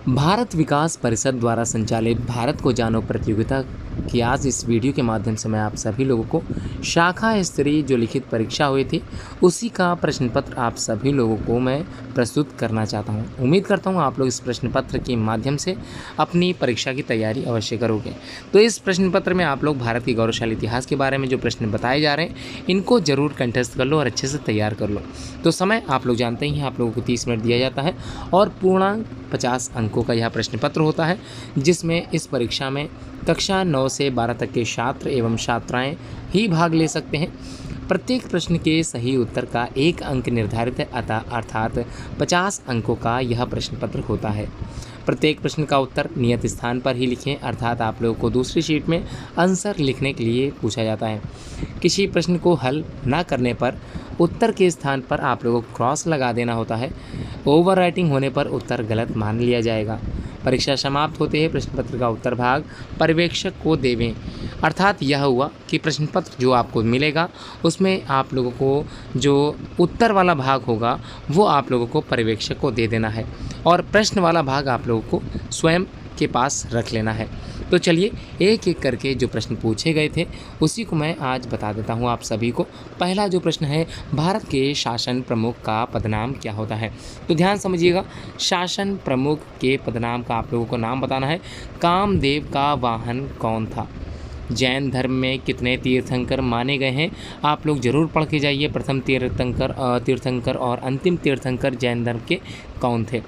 भारत विकास परिषद द्वारा संचालित भारत को जानो प्रतियोगिता की आज इस वीडियो के माध्यम से मैं आप सभी लोगों को शाखा स्तरीय जो लिखित परीक्षा हुई थी उसी का प्रश्न पत्र आप सभी लोगों को मैं प्रस्तुत करना चाहता हूं। उम्मीद करता हूं आप लोग इस प्रश्न पत्र के माध्यम से अपनी परीक्षा की तैयारी अवश्य करोगे। तो इस प्रश्न पत्र में आप लोग भारत के गौरवशाली इतिहास के बारे में जो प्रश्न बताए जा रहे हैं इनको ज़रूर कंठस्थ कर लो और अच्छे से तैयार कर लो। तो समय आप लोग जानते ही हैं, आप लोगों को 30 मिनट दिया जाता है और पूर्णांक 50 अंकों का यह प्रश्न पत्र होता है, जिसमें इस परीक्षा में कक्षा 9 से 12 तक के छात्र एवं छात्राएं ही भाग ले सकते हैं। प्रत्येक प्रश्न के सही उत्तर का 1 अंक निर्धारित है, अर्थात 50 अंकों का यह प्रश्न पत्र होता है। प्रत्येक प्रश्न का उत्तर नियत स्थान पर ही लिखें, अर्थात आप लोगों को दूसरी शीट में आंसर लिखने के लिए पूछा जाता है। किसी प्रश्न को हल न करने पर उत्तर के स्थान पर आप लोगों को क्रॉस लगा देना होता है। ओवर राइटिंग होने पर उत्तर गलत मान लिया जाएगा। परीक्षा समाप्त होते ही प्रश्न पत्र का उत्तर भाग पर्यवेक्षक को देवें, अर्थात यह हुआ कि प्रश्न पत्र जो आपको मिलेगा उसमें आप लोगों को जो उत्तर वाला भाग होगा वो आप लोगों को पर्यवेक्षक को दे देना है और प्रश्न वाला भाग आप लोगों को स्वयं के पास रख लेना है। तो चलिए एक एक करके जो प्रश्न पूछे गए थे उसी को मैं आज बता देता हूं आप सभी को। पहला जो प्रश्न है, भारत के शासन प्रमुख का पदनाम क्या होता है? तो ध्यान समझिएगा, शासन प्रमुख के पदनाम का आप लोगों को नाम बताना है। कामदेव का वाहन कौन था? जैन धर्म में कितने तीर्थंकर माने गए हैं? आप लोग जरूर पढ़ के जाइए। प्रथम तीर्थंकर और अंतिम तीर्थंकर जैन धर्म के कौन थे?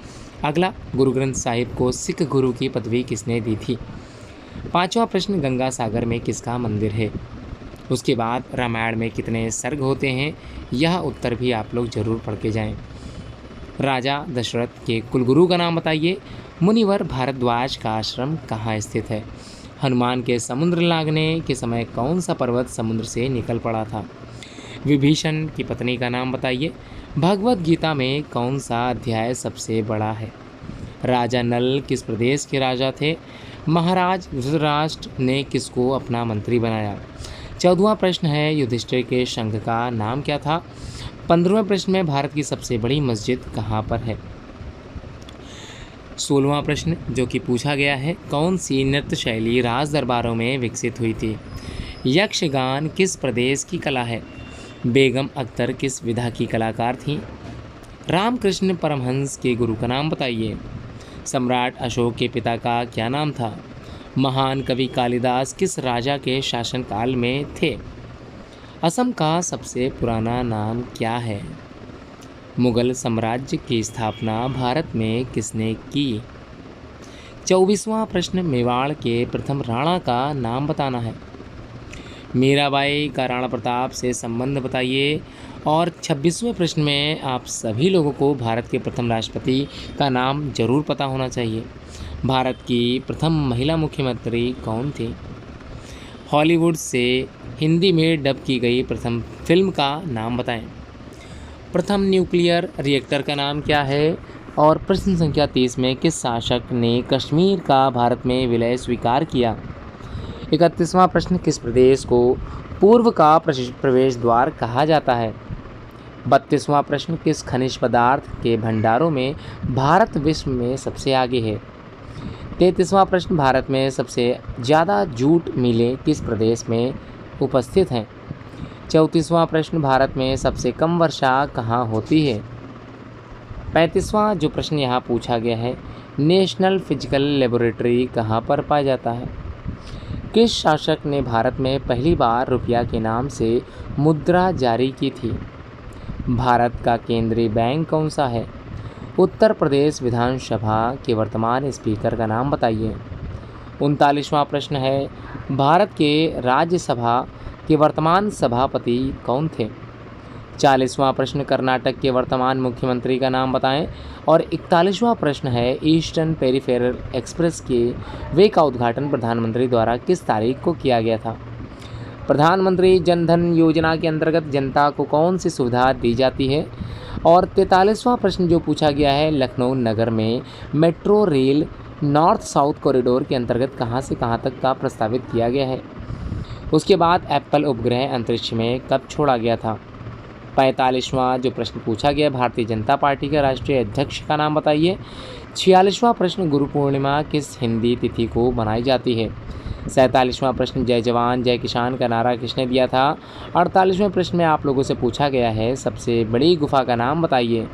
अगला, गुरु ग्रंथ साहिब को सिख गुरु की पदवी किसने दी थी? पांचवा प्रश्न, गंगा सागर में किसका मंदिर है? उसके बाद रामायण में कितने सर्ग होते हैं? यह उत्तर भी आप लोग जरूर पढ़ के जाएं। राजा दशरथ के कुलगुरु का नाम बताइए। मुनिवर भारद्वाज का आश्रम कहाँ स्थित है? हनुमान के समुद्र लांघने के समय कौन सा पर्वत समुद्र से निकल पड़ा था? विभीषण की पत्नी का नाम बताइए। भगवत गीता में कौन सा अध्याय सबसे बड़ा है? राजा नल किस प्रदेश के राजा थे? महाराज धृतराष्ट्र ने किसको अपना मंत्री बनाया? 14वां प्रश्न है, युधिष्ठिर के संघ का नाम क्या था? 15वें प्रश्न में भारत की सबसे बड़ी मस्जिद कहाँ पर है? 16वां प्रश्न जो कि पूछा गया है, कौन सी नृत्य शैली राज दरबारों में विकसित हुई थी? यक्षगान किस प्रदेश की कला है? बेगम अख्तर किस विधा की कलाकार थीं? रामकृष्ण परमहंस के गुरु का नाम बताइए। सम्राट अशोक के पिता का क्या नाम था? महान कवि कालिदास किस राजा के शासनकाल में थे? असम का सबसे पुराना नाम क्या है? मुगल साम्राज्य की स्थापना भारत में किसने की? 24वां प्रश्न, मेवाड़ के प्रथम राणा का नाम बताना है। मीराबाई का राणा प्रताप से संबंध बताइए। और 26वें प्रश्न में आप सभी लोगों को भारत के प्रथम राष्ट्रपति का नाम जरूर पता होना चाहिए। भारत की प्रथम महिला मुख्यमंत्री कौन थी? हॉलीवुड से हिंदी में डब की गई प्रथम फिल्म का नाम बताएं। प्रथम न्यूक्लियर रिएक्टर का नाम क्या है? और प्रश्न संख्या 30 में किस शासक ने कश्मीर का भारत में विलय स्वीकार किया? 31वां प्रश्न, किस प्रदेश को पूर्व का प्रवेश द्वार कहा जाता है? 32वां प्रश्न, किस खनिज पदार्थ के भंडारों में भारत विश्व में सबसे आगे है? 33वां प्रश्न, भारत में सबसे ज़्यादा जूट मिलें किस प्रदेश में उपस्थित हैं? 34वां प्रश्न, भारत में सबसे कम वर्षा कहाँ होती है? 35वां जो प्रश्न यहाँ पूछा गया है, नेशनल फिजिकल लेबोरेटरी कहाँ पर पाया जाता है? किस शासक ने भारत में पहली बार रुपया के नाम से मुद्रा जारी की थी? भारत का केंद्रीय बैंक कौन सा है? उत्तर प्रदेश विधानसभा के वर्तमान स्पीकर का नाम बताइए। 39वां प्रश्न है, भारत के राज्यसभा के वर्तमान सभापति कौन थे? 40वां प्रश्न, कर्नाटक के वर्तमान मुख्यमंत्री का नाम बताएं। और 41वां प्रश्न है, ईस्टर्न पेरिफेरल एक्सप्रेस के वे का उद्घाटन प्रधानमंत्री द्वारा किस तारीख को किया गया था? प्रधानमंत्री जन धन योजना के अंतर्गत जनता को कौन सी सुविधा दी जाती है? और 43वां प्रश्न जो पूछा गया है, लखनऊ नगर में metro rail north south corridor के अंतर्गत कहां से कहां तक का प्रस्तावित किया गया है? उसके बाद एप्पल उपग्रह अंतरिक्ष में कब छोड़ा गया था? 45वां जो प्रश्न पूछा गया है, भारतीय जनता पार्टी के राष्ट्रीय अध्यक्ष का नाम बताइए। 46वां प्रश्न, गुरु पूर्णिमा किस हिंदी तिथि को मनाई जाती है। 47वां प्रश्न, जय जवान जय किसान का नारा किसने दिया था। 48वें प्रश्न में आप लोगों से पूछा गया है, सबसे बड़ी गुफा का नाम बताइए।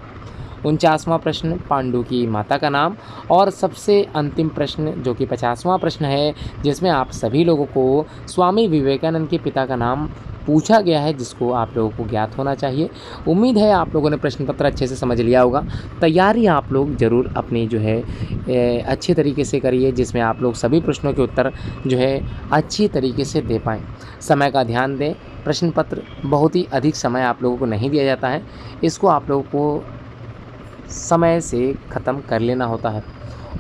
49वां प्रश्न, पांडु की माता का नाम। और सबसे अंतिम प्रश्न जो कि 50वां प्रश्न है, जिसमें आप सभी लोगों को स्वामी विवेकानंद के पिता का नाम पूछा गया है, जिसको आप लोगों को ज्ञात होना चाहिए। उम्मीद है आप लोगों ने प्रश्न पत्र अच्छे से समझ लिया होगा। तैयारी आप लोग ज़रूर अपनी जो है अच्छे तरीके से करिए, जिसमें आप लोग सभी प्रश्नों के उत्तर जो है अच्छी तरीके से दे पाएँ। समय का ध्यान दें, प्रश्न पत्र बहुत ही अधिक समय आप लोगों को नहीं दिया जाता है, इसको आप लोगों को समय से ख़त्म कर लेना होता है।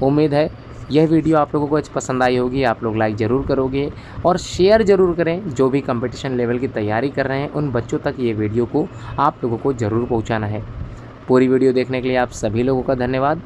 उम्मीद है यह वीडियो आप लोगों को आज पसंद आई होगी। आप लोग लाइक ज़रूर करोगे और शेयर ज़रूर करें। जो भी कंपटीशन लेवल की तैयारी कर रहे हैं उन बच्चों तक ये वीडियो को आप लोगों को ज़रूर पहुंचाना है। पूरी वीडियो देखने के लिए आप सभी लोगों का धन्यवाद।